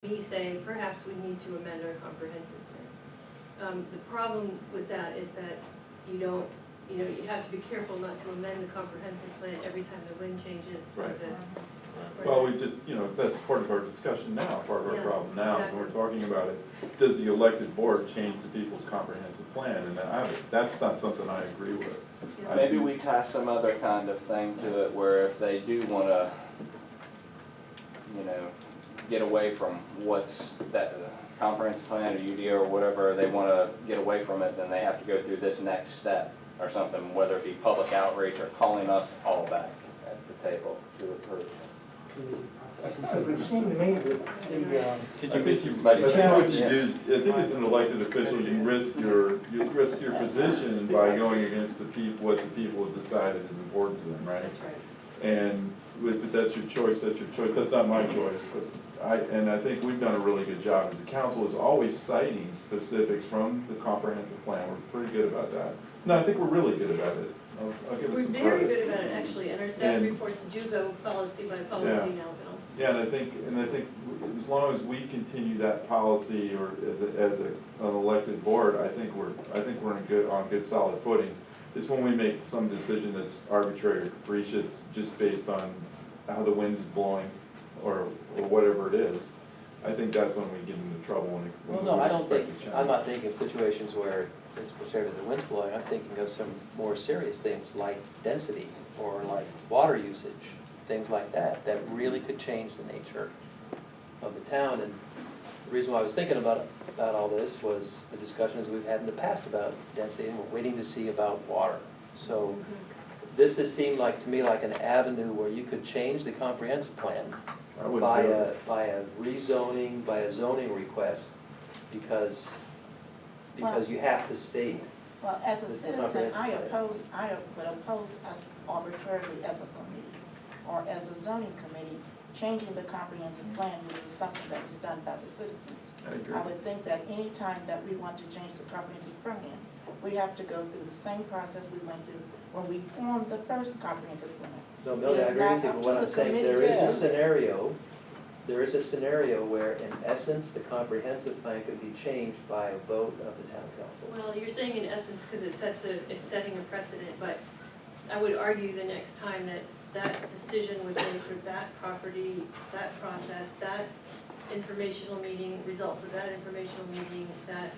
me saying perhaps we need to amend our comprehensive plan. The problem with that is that you don't, you have to be careful not to amend the comprehensive plan every time the wind changes. Right. Well, we just, that's part of our discussion now, part of our problem now, exactly. when we're talking about it. Does the elected board change the people's comprehensive plan? And that's not something I agree with. Yeah. Maybe we tie some other kind of thing to it where if they do want to, get away from what's that comprehensive plan or UDO or whatever, they want to get away from it, then they have to go through this next step or something, whether it be public outreach or calling us all back at the table to approve. It would seem to me that the, I think what you do is, I think as an elected official, you risk your position by going against what the people have decided is important to them, right? That's right. And if that's your choice, that's your choice. That's not my choice, but I think we've done a really good job as a council, is always citing specifics from the comprehensive plan. We're pretty good about that. No, I think we're really good about it. I'll give us We're some very credit. good about it, actually, and our staff reports do go policy by policy now, Bill. Yeah, and I think as long as we continue that policy, or as an elected board, I think we're on good solid footing. It's when we make some decision that's arbitrary or capricious, just based on how the wind is blowing, or whatever it is. I think that's when we get into trouble. Well, no, I don't think, I'm not thinking of situations where it's necessarily the wind's blowing. I'm thinking of some more serious things like density or like water usage, things like that, that really could change the nature of the town. And the reason why I was thinking about all this was the discussions we've had in the past about density, and we're waiting to see about water. So this just seemed like, to me, like an avenue where you could change the comprehensive plan by a rezoning, by a zoning request, because you have to state. Well, as a This is citizen, comprehensive I plan. would oppose us arbitrarily as a committee or as a zoning committee changing the comprehensive plan, which is something that was done by the citizens. I agree. I would think that any time that we want to change the comprehensive plan, we have to go through the same process we went through when we formed the first comprehensive plan. No, Millie, I agree with you, but what I'm saying, there is a scenario where, in essence, the comprehensive plan could be changed by a vote of the town council. Well, you're saying in essence, because it's setting a precedent, but I would argue the next time that decision was made for that property, that process, that informational meeting, results of that informational meeting, that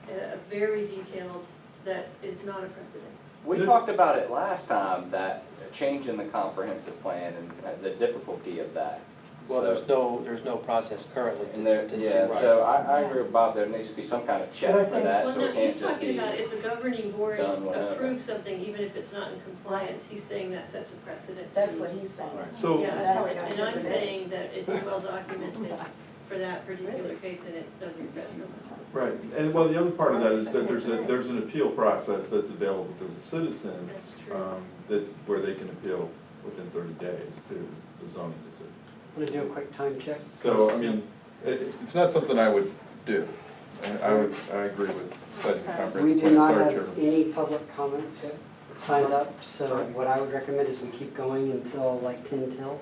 a very detailed, that is not a precedent. We talked about it last time, that change in the comprehensive plan and the difficulty of that. Well, So- there's no process currently And there, to yeah, right. so I agree with Bob, there needs to be some kind of check for that, Well, so no, it can't he's just be. talking about if the governing board done whenever. approves something, even if it's not in compliance, he's saying that sets a precedent. That's to- what he's saying. So, Yeah, That's how it and is I'm today. saying that it's well documented for that particular case, and it doesn't set so much. right, and well, the other part of that is that there's an appeal process that's available to the citizens, That's true. where they can appeal within 30 days to the zoning decision. I'm gonna do a quick time check. So, I mean, it's not something I would do. I agree with setting the We comprehensive do plan. not Sorry, have Chairman. any public comments signed up, so what I would recommend is we keep going until like 10 till,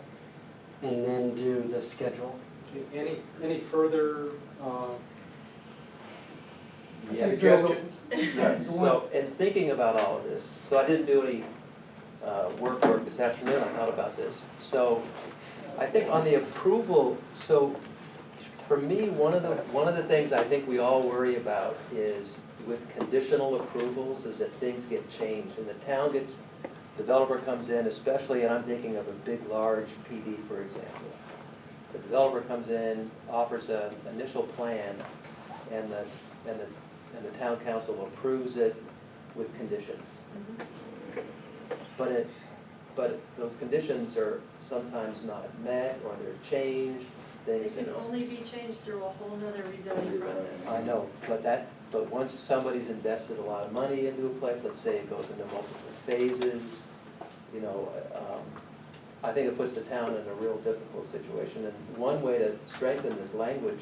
and then do the schedule. Any further Yes. suggestions? Yes. So, in thinking about all of this, so I didn't do any work this afternoon, I thought about this. So, I think on the approval, so for me, one of the things I think we all worry about is with conditional approvals is that things get changed, and the town developer comes in, especially, and I'm thinking of a big, large PD, for example. The developer comes in, offers an initial plan, and the town council approves it with conditions. But those conditions are sometimes not met, or they're changed, They things that. can only be changed through a whole nother rezoning process. I know, but once somebody's invested a lot of money into a place, let's say it goes into multiple phases, I think it puts the town in a real difficult situation. And one way to strengthen this language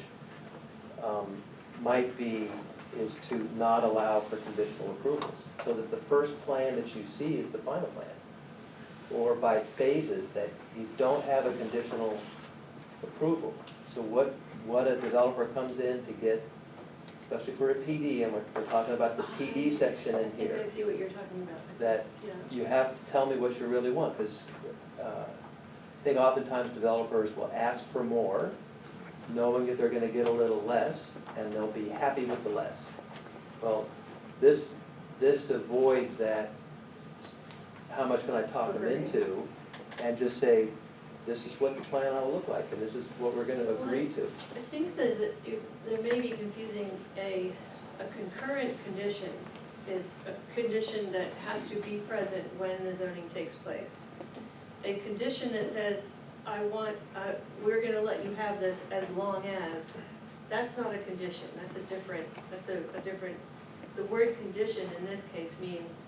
is to not allow for conditional approvals, so that the first plan that you see is the final plan. Or by phases, that you don't have a conditional approval. So what what a developer comes in to get, especially for a PD, and we're talking about the PD section in I think here, I see what you're talking about. that Yeah. you have to tell me what you really want, because I think oftentimes developers will ask for more, knowing that they're gonna get a little less, and they'll be happy with the less. Well, this avoids that, how much can I talk them into, and just say, this is what the plan ought to look like, and this is what we're gonna agree to. I think there may be confusing a concurrent condition is a condition that has to be present when the zoning takes place. A condition that says, we're gonna let you have this as long as, that's not a condition, that's a different, the word condition in this case means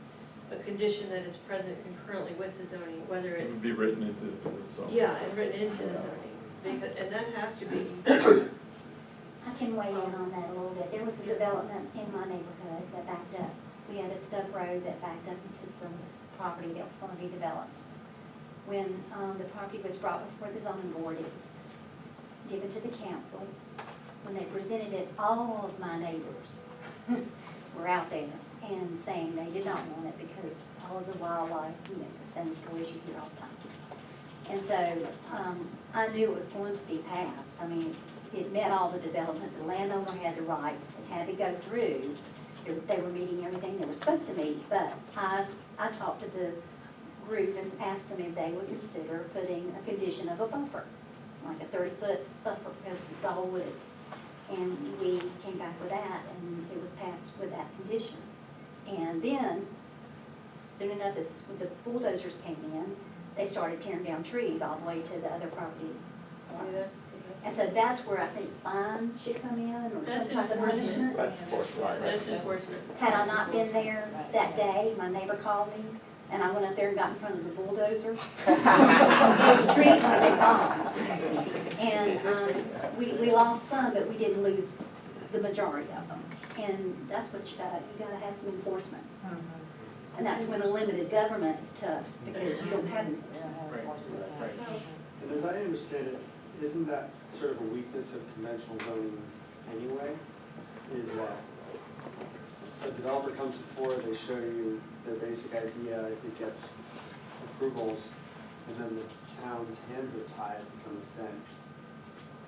a condition that is present concurrently with the zoning, whether It it's. would be written into the zone. Yeah, and written into the zoning, and that has to be, I can weigh in on that a little bit. There was a development in my neighborhood that backed up. We had a stub road that backed up into some property that was gonna be developed. When the property was brought before the zoning board, it was given to the council. When they presented it, all of my neighbors were out there and saying they did not want it because all of the wildlife, the same stories you hear all the time. And so I knew it was going to be passed. I mean, it met all the development, the landowner had the rights, it had to go through. They were meeting everything they were supposed to meet, but I talked to the group and asked them if they would consider putting a condition of a buffer, like a 30-foot buffer, because it's all wood. And we came back with that, and it was passed with that condition. And then, soon enough, as when the bulldozers came in, they started tearing down trees all the way to the other property. And so that's where I think fines should come in, or That's some type of enforcement. punishment. That's enforcement. that's enforcement. Had I not been there that day, my neighbor called me, and I went up there and got in front of the bulldozer. Those trees were big gone. And we lost some, but we didn't lose the majority of them. And that's what you gotta have some enforcement. And that's when a limited government is tough, because you don't have enforcement. And as I understand it, isn't that sort of a weakness of conventional zoning anyway? Is that a developer comes before, they show you their basic idea, it gets approvals, and then the town's hands are tied to some extent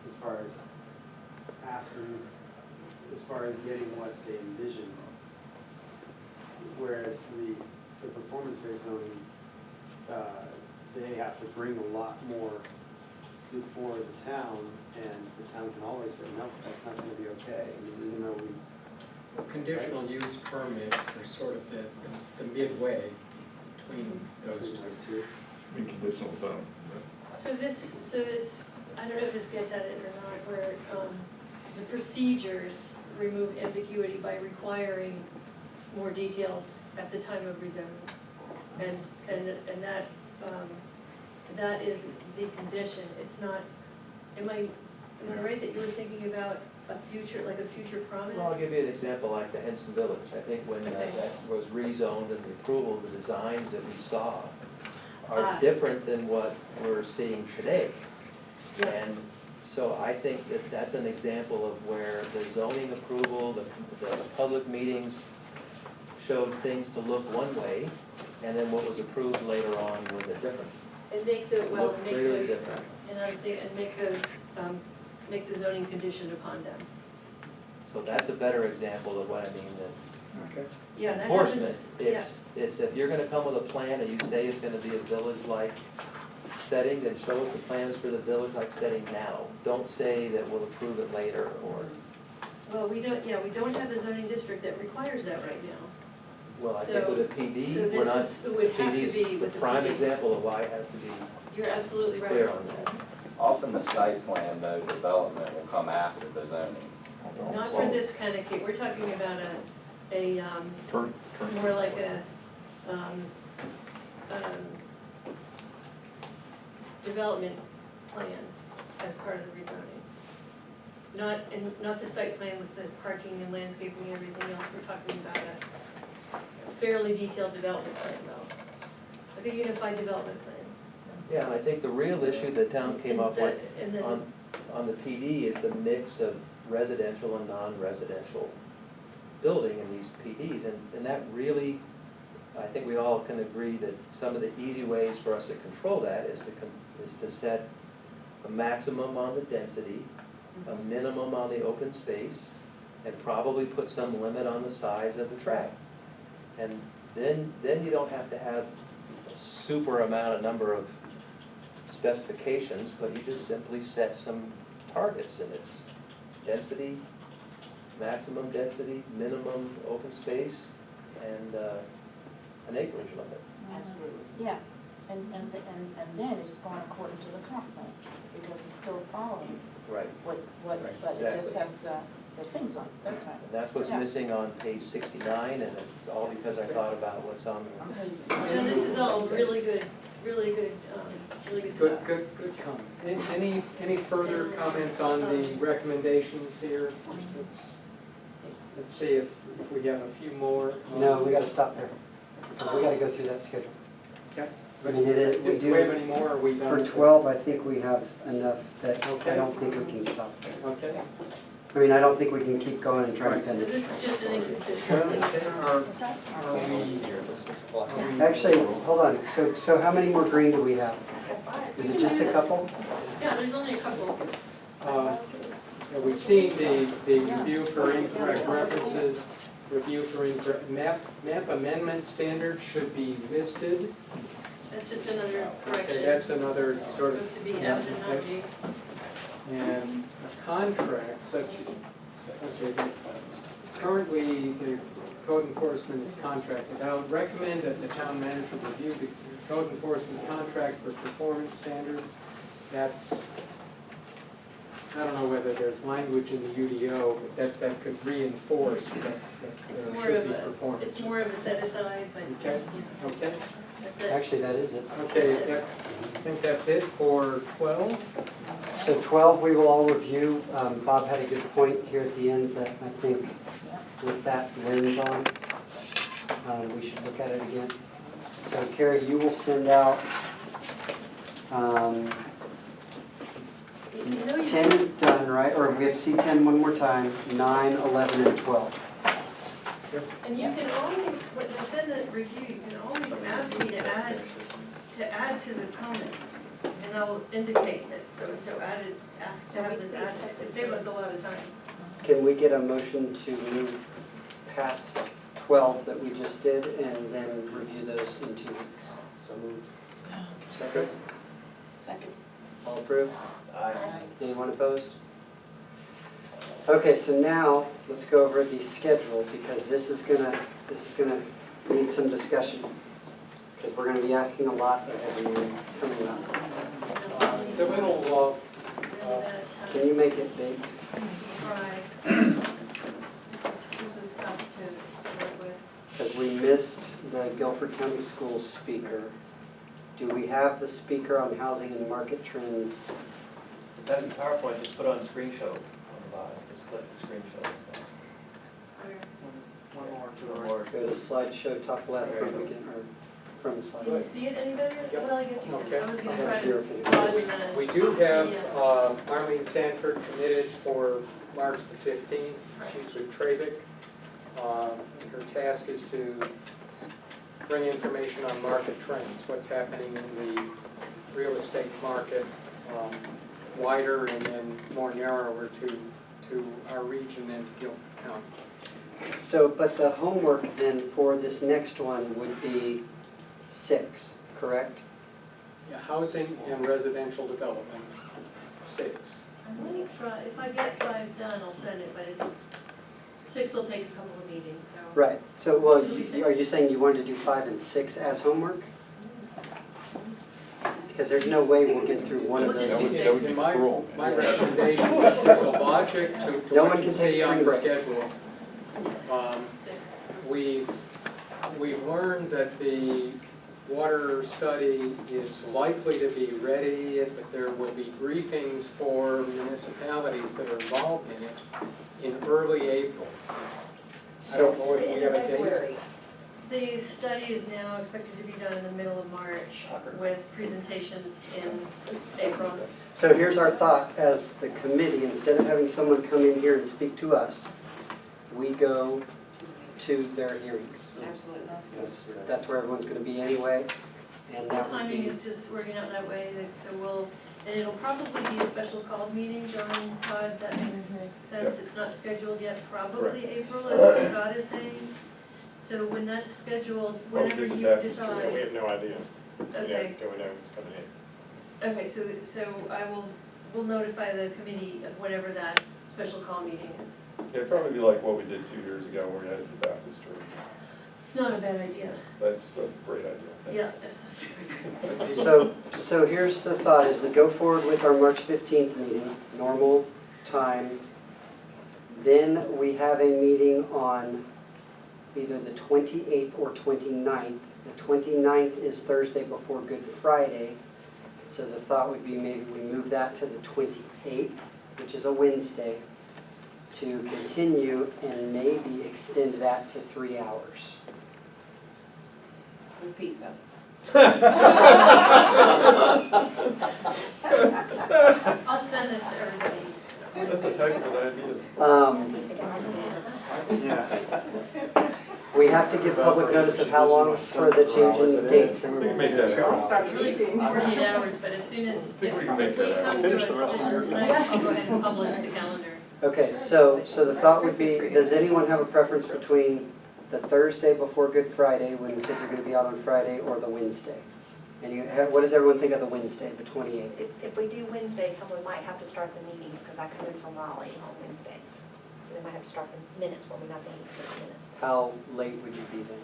as far as asking, as far as getting what they envision. Whereas the performance-based zoning, they have to bring a lot more before the town, and the town can always say, no, that's not gonna be okay. I mean, even though we, Well, conditional use permits are sort of the midway between those two. In conditional zone. So this, I don't know if this gets at it or not, where the procedures remove ambiguity by requiring more details at the time of rezoning. And that is the condition. It's not, am I right that you were thinking about a future promise? Well, I'll give you an example like the Henson Village. I think when that was rezoned and the approval, the designs that we saw are different than what we're seeing today. Yeah. And so I think that that's an example of where the zoning approval, the public meetings showed things to look one way, and then what was approved later on was a different. And Looked really different. make the zoning conditioned upon them. So that's a better example of what I mean than Okay. Yeah, that enforcement. happens, It's if you're gonna come with a plan and you say it's gonna be a village-like setting, then show us the plans for the village-like setting now. Don't say that we'll approve it later, or, Well, we don't have a zoning district that requires that right now. well, I think with a So PD, this we're not, is- it would have to PD's be the with the prime PD. example of why it has to be You're absolutely right. clear on that. Often the site plan, though, development will come after the zoning. Not for this kind of case, we're talking about a more like a, development plan as part of the rezoning. Not the site plan with the parking and landscaping and everything else, we're talking about a fairly detailed development plan though. Like a unified development plan. Yeah, and I think the real issue the town came up with Instead- and then- on the PD is the mix of residential and non-residential building in these PDs, and that really, I think we all can agree that some of the easy ways for us to control that is to set a maximum on the density, a minimum on the open space, and probably put some limit on the size of the tract. And then you don't have to have a super number of specifications, but you just simply set some targets, and it's density, maximum density, minimum open space, and an acreage limit. Yeah, and then it's going according to the comp plan, because it's still following Right. what, Right, but it just exactly. has the things on it, that's right. And that's what's Yeah. missing on page 69, and it's all because I thought about what's on On page No, this is all really good, really good, really good stuff. Good comment. Any further comments on the recommendations here? Let's see if we have a few more. No, we gotta stop there, because we gotta go through that schedule. Okay. I mean, we Do we have do, any more, or are we done? for 12, I think we have enough that I Okay. don't think we can stop there. Okay. I mean, I don't think we can keep going and trying to So finish. this is just an Are inconsistency. we? Actually, hold on, so how many more green do we have? Is it just a couple? Yeah, there's only a couple. Yeah, we've seen the review for incorrect references, review for incorrect, map amendment standards should be listed. That's just another correction. Okay, that's another It's sort of, supposed to be F and not G. and a contract such, okay, currently the code enforcement is contracted. I would recommend that the town manager review the code enforcement contract for performance standards. That's, I don't know whether there's language in the UDO, but that could reinforce that It's there more should of be a, performance. it's more of a set aside, but, Okay, yeah, okay, that's it. Actually, that is it. okay, I think that's it for 12. So 12, we will all review. Bob had a good point here at the end that I think with that lens on, we should look at it again. So Carrie, you will send out, You know you 10 is done, right? Or we have to see 10 one more time, 9, 11, and 12. And you can always, when I said that review, you can always ask me to add to the comments. And I'll indicate that so-and-so added, ask to have this added. It saves us a lot of time. Can we get a motion to move past 12 that we just did and then review those in 2 weeks? So moved. Second? Second. All approved? Aye. Anyone opposed? Okay, so now let's go over the schedule because this is gonna need some discussion. Because we're gonna be asking a lot of everyone coming up. So it'll, Can you make it big? Right. This was tough to work with. Because we missed the Guilford County Schools speaker. Do we have the speaker on housing and market trends? That's the PowerPoint, just put on screenshot on the bottom, just click the screenshot. One more. Go to slideshow top left from begin, or from the slide. Can you see it any better? Yep. Well, I guess you Okay. can. I was gonna try Here to if it is. pause the. we do have Arlene Sanford committed for March the 15th. She's with Travick. Her task is to bring information on market trends, what's happening in the real estate market, wider and then more narrower to our region and to Guilford County. So, but the homework then for this next one would be 6, correct? Yeah, housing and residential development, 6. I'm waiting for, if I get 5 done, I'll send it, but it's, 6 will take a couple of meetings, so. Right, so, well, It'll be 6. are you saying you wanted to do 5 and 6 as homework? Because there's no way we'll get through one of We'll just those. do That would be six. My recommendation is there's a logic to No what one you can take see on spring the break. schedule. 6. We've learned that the water study is likely to be ready, but there will be briefings for municipalities that are involved in it in early April. I don't know if we have a date. The study is now expected to be done in the middle of March with presentations in April. So here's our thought as the committee, instead of having someone come in here and speak to us, we go to their hearings. Absolutely. Because that's where everyone's gonna be anyway, and The that would timing be, is just working out that way, so and it'll probably be a special called meeting, John, Todd, that makes sense. It's not scheduled yet, probably April, as what Scott is saying. So when that's scheduled, whenever you We decide, have no idea. okay. Till we know who's coming in. Okay, so we'll notify the committee of whenever that special call meeting is. It'd probably be like what we did 2 years ago when we had the Baptist church. It's not a bad idea. That's a great idea. Yeah, that's a very good idea. so here's the thought, is we go forward with our March 15th meeting, normal time. Then we have a meeting on either the 28th or 29th. The 29th is Thursday before Good Friday. So the thought would be maybe we move that to the 28th, which is a Wednesday, to continue and maybe extend that to 3 hours. With pizza. I'll send this to everybody. That's a heck of an idea. We have to give public notice of how long for the change in dates. We can make that happen. It's really 48 hours, but as soon as, if we come to a decision tonight, I'll go ahead and publish the calendar. Okay, so the thought would be, does anyone have a preference between the Thursday before Good Friday, when the kids are gonna be out on Friday, or the Wednesday? And what does everyone think of the Wednesday, the 28th? If we do Wednesday, someone might have to start the meetings, because I come in from Raleigh on Wednesdays. So they might have to start the minutes for me, not the minutes. How late would you be then?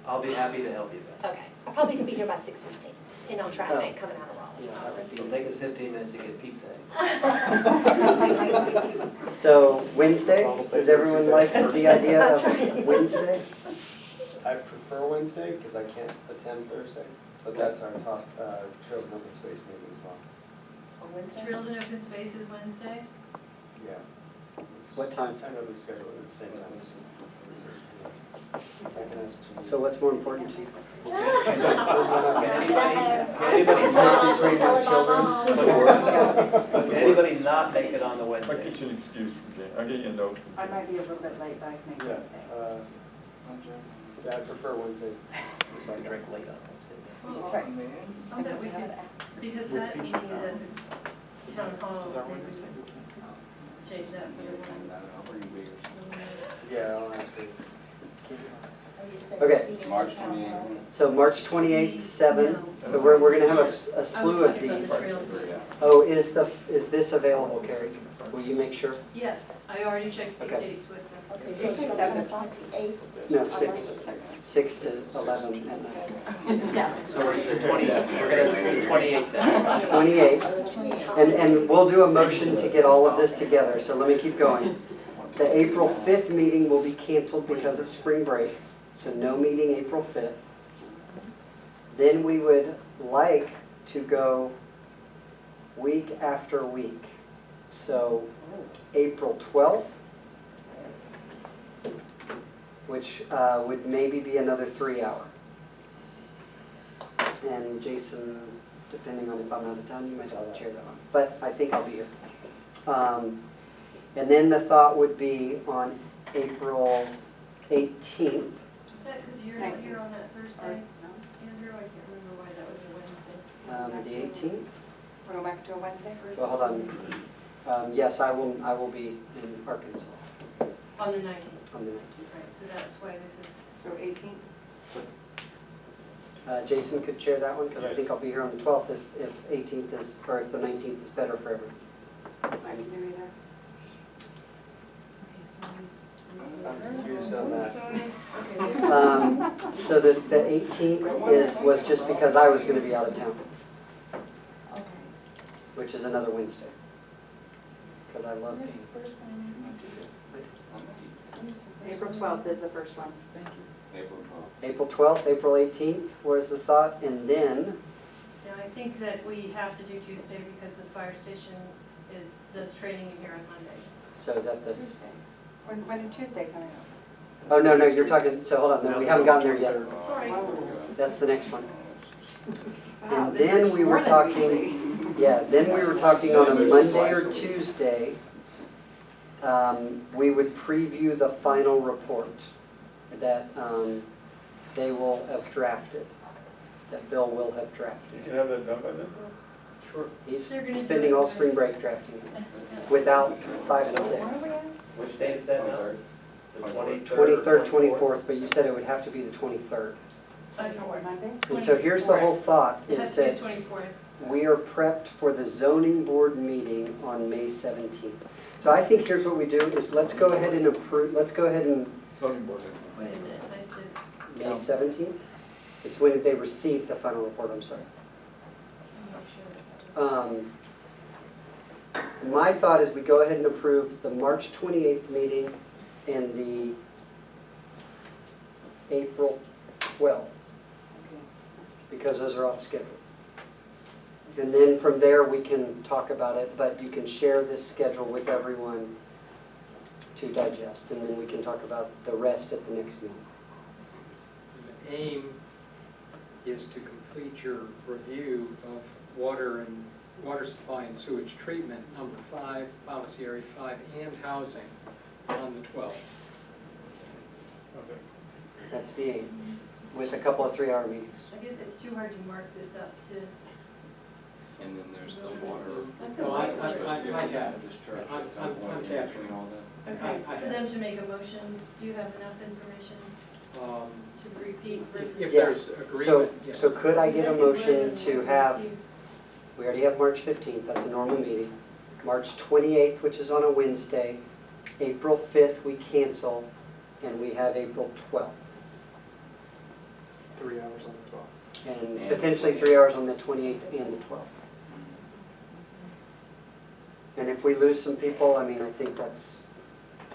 I'll be happy to help you then. Okay, I probably could be here by 6:15, in on traffic coming out of Raleigh. Yeah, that would It'll be. take us 15 minutes to get pizza. So Wednesday, does everyone like the idea That's of right. Wednesday? I prefer Wednesday because I can't attend Thursday, but that's our Trails and Open Space meeting as well. On Wednesday? Trails and Open Space is Wednesday. Yeah. What time? I know we schedule it at the same time. I can ask Jeannie. So what's more important to you? Can anybody not Between my children. Can anybody not make it on the I'll Wednesday? get you an excuse from Jane. I'll get you a note. from I Jane. might be a little bit late, but I can make Yeah, Wednesday. yeah, I prefer Wednesday. So I drink late on Wednesday. That's right. Oh, that we could, because that meeting is at the town hall. maybe we could change that for the one. Yeah, I'll ask her. Okay. March 28th. So March 28th, 7, so we're gonna have a slew of these. Trails. Oh, is this available, Carrie? Will you make sure? Yes, I already checked these Okay. dates with them. Okay, so 28th. No, 6 to 11 at night. So we're gonna do 28th. We're gonna do 28th then. 28, and we'll do a motion to get all of this together, so let me keep going. The April 5th meeting will be canceled because of spring break, so no meeting April 5th. Then we would like to go week after week. So April 12th, which would maybe be another 3 hour. And Jason, depending on if I'm out of town, you might have to chair that one, but I think I'll be here. And then the thought would be on April 18th. Is that because you're not here on that Thursday? Andrew, I can't remember why that was a Wednesday. The 18th? We're going back to a Wednesday first? Well, hold on. Yes, I will be in Arkansas On the 19th, on the 19th. right, so that's why this is, So 18th? Jason could chair that one, because I think I'll be here on the 12th if 18th is, or if the 19th is better for everyone. I can do either. I'm confused on that. So the 18th was just because I was going to be out of town, Okay. which is another Wednesday. Because I love Where's being. the first one? April 12th is the first one. Thank you. April 12th. April 12th, April 18th was the thought, and then, now I think that we have to do Tuesday because the fire station does training here on Monday. so is that this, Tuesday. When did Tuesday come in? Oh, no, you're talking, so hold on, no, we haven't gotten there yet. Sorry. That's the next one. And then we were talking, yeah, then we were talking on a Monday or Tuesday, we would preview the final report that they will have drafted, that Bill will have You drafted. can have that done by then? Sure. He's They're gonna do spending it all by- spring break drafting it, without 5 and 6. Which date is that now? The 23rd, 24th, but you said it would have to be the 23rd. I don't know. And so here's the whole thought, It is has to be that 24th. we are prepped for the zoning board meeting on May 17th. So I think here's what we do, is let's go ahead and approve, let's go ahead and, Zoning board. Wait a minute, I have to, May 17th? It's when they receive the final report, I'm sorry. I'm not sure. My thought is we go ahead and approve the March 28th meeting and the April 12th, because those are off schedule. And then from there, we can talk about it, but you can share this schedule with everyone to digest, and then we can talk about the rest at the next meeting. The aim is to complete your review of water supply and sewage treatment, number 5, policy area 5, and housing on the 12th. Okay. That's the aim, with a couple of 3-hour meetings. I guess it's too hard to mark this up to, And then there's the water. that's a No, lot. I have it. Discharge I'm- at some I'm point in capturing between all that. Okay, I for them to make a motion, do you have enough information Um, to repeat versus? If Yeah. there's So, agreement, yes. so could I get a motion to Executive have, order, we already have March 15th, that's a normal meeting. March 28th, which is on a Wednesday. April 5th, we cancel, and we have April 12th. 3 hours on the 12th. And And potentially 3 hours on the 28th and the 12th. And if we lose some people, I mean, I think that's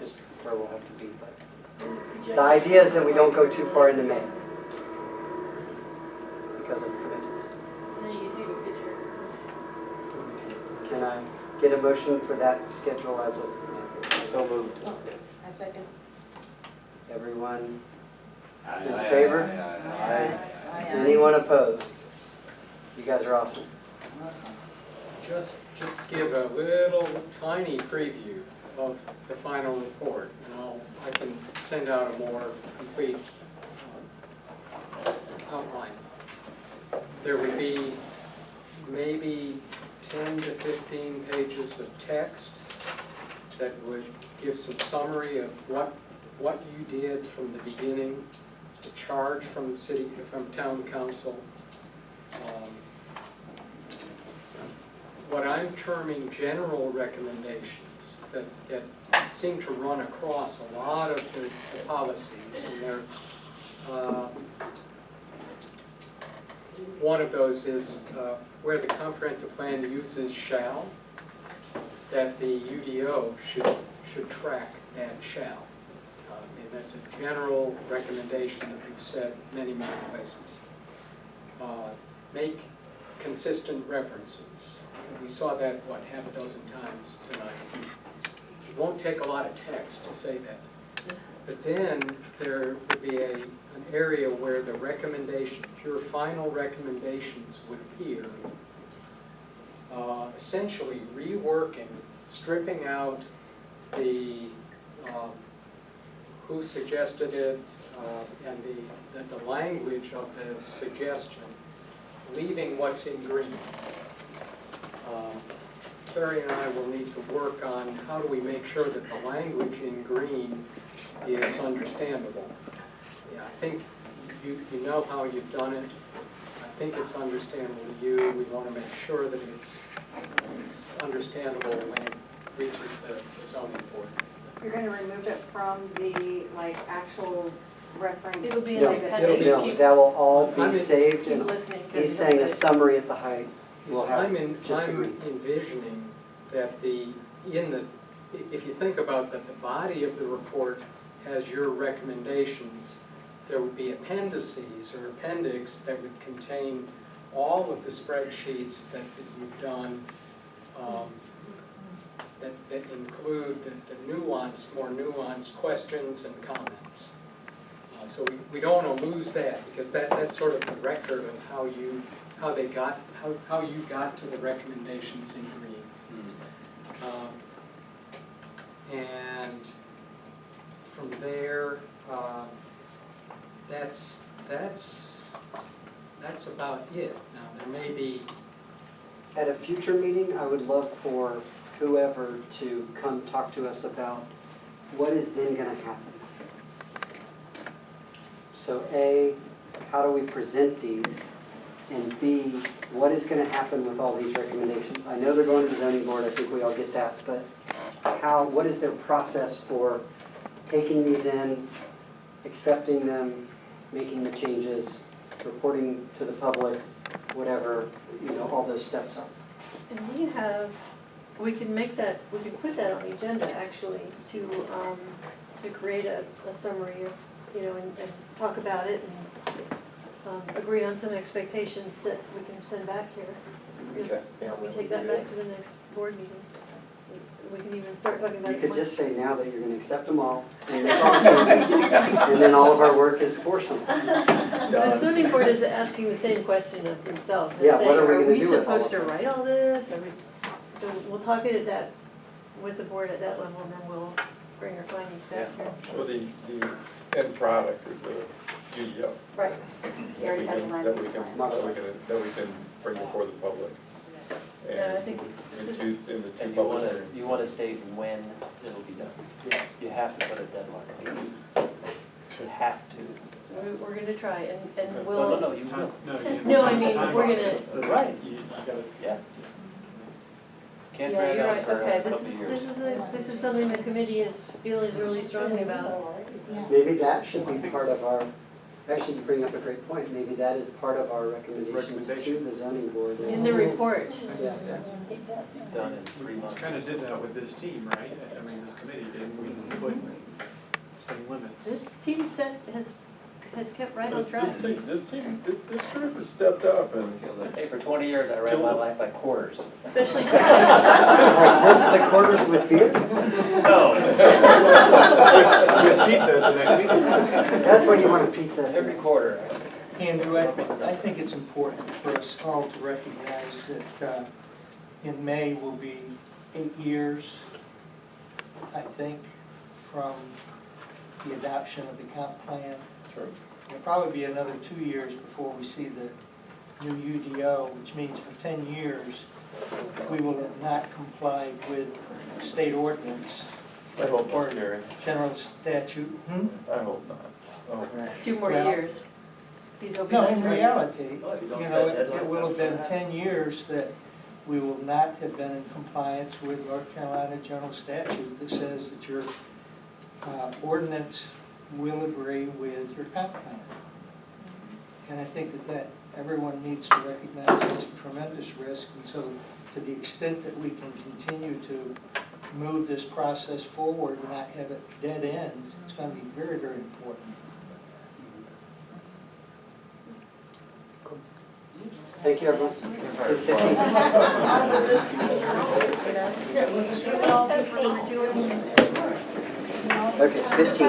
just where we'll have to be. But the idea is that we don't go too far into May because of commitments. And then you can take a picture. Can I get a motion for that schedule as of May? So moved. I second. Everyone, Aye, In aye, favor? aye, aye, aye. anyone opposed? You guys are awesome. Just give a little tiny preview of the final report, and I can send out a more complete outline. There would be maybe 10 to 15 pages of text that would give some summary of what you did from the beginning, the charge from town council. What I'm terming general recommendations that seem to run across a lot of the policies, and they're, one of those is where the comprehensive plan uses shall, that the UDO should track that shall. And that's a general recommendation that we've said many places. Make consistent references. We saw that, half a dozen times tonight. It won't take a lot of text to say that. But then there would be an area where the recommendations, your final recommendations would appear, essentially reworking, stripping out the who suggested it and the language of the suggestion, leaving what's in green. Carrie and I will need to work on how do we make sure that the language in green is understandable. Yeah, I think you know how you've done it. I think it's understandable to you. We want to make sure that it's understandable when it reaches the zoning board. You're gonna remove it from the, actual reference? It'll be in No, the appendix. no, Keep- that will all I'm be in- saved, Keep and listening. 'cause he's it's saying a good. summary at the height. We'll have I'm just the green. envisioning that if you think about that the body of the report has your recommendations, there would be appendices or appendix that would contain all of the spreadsheets that you've done that include the nuanced, more nuanced questions and comments. So we don't want to lose that, because that's sort of the record of how you got to the recommendations in green. And from there, that's about it. Now, there may be, At a future meeting, I would love for whoever to come talk to us about what is then gonna happen. So A, how do we present these? And B, what is gonna happen with all these recommendations? I know they're going to the zoning board, I think we all get that, but what is their process for taking these in, accepting them, making the changes, reporting to the public, whatever, all those steps are. And we can put that on the agenda actually to create a summary of, and talk about it and agree on some expectations that we can send back here. Okay. We take that back to the next board meeting. We can even start talking about You it. could just say now that you're gonna accept them all, and make all changes, and then all of our work is for something. The zoning board is asking the same question of themselves. They're Yeah, what saying, are we gonna do with all supposed to of write all this? So we'll talk it with the board at that level, and then we'll bring our findings back here. So the end product is a UDO. Right. You already have the land use plan. That we can bring before the public. Yeah, I think In this the is, two And public hearings. you wanna state when it'll be done. Yeah. You have to put a deadline on this. You have to. we're gonna try, and No, we'll. no, you will. No, I mean, we're gonna, Right. Yeah. Can't yeah, drag you're on right, for a okay, couple of years. this is something the committee feels really strongly about. Maybe that should be part of our, actually, you bring up a great point, maybe that is part of our recommendations to the zoning board. In the report. Yeah. It's done in 3 months. Kind of did that with this team, right? I mean, this committee did, we put some limits. This team has kept right on track. This group has stepped up and. Hey, for 20 years, I ran my life by quarters. Especially Like this, the quarters with beer? No. With pizza at the next meeting. That's where you want a pizza. Every quarter. Andrew, I think it's important for us all to recognize that in May will be 8 years, I think, from the adoption of the comp plan. Sure. It'll probably be another 2 years before we see the new UDO, which means for 10 years, we will have not complied with state ordinance I hope or not, Gary. general statute. I hope not. Oh. 2 more Well, years. These will be No, done in right. reality, Well, you don't it set deadlines will have been after that. 10 years that we will not have been in compliance with North Carolina general statute that says that your ordinance will agree with your comp plan. And I think that everyone needs to recognize it's a tremendous risk, and so to the extent that we can continue to move this process forward and not have it dead end, it's going to be very, very important. Thank you, everyone. Okay, 15.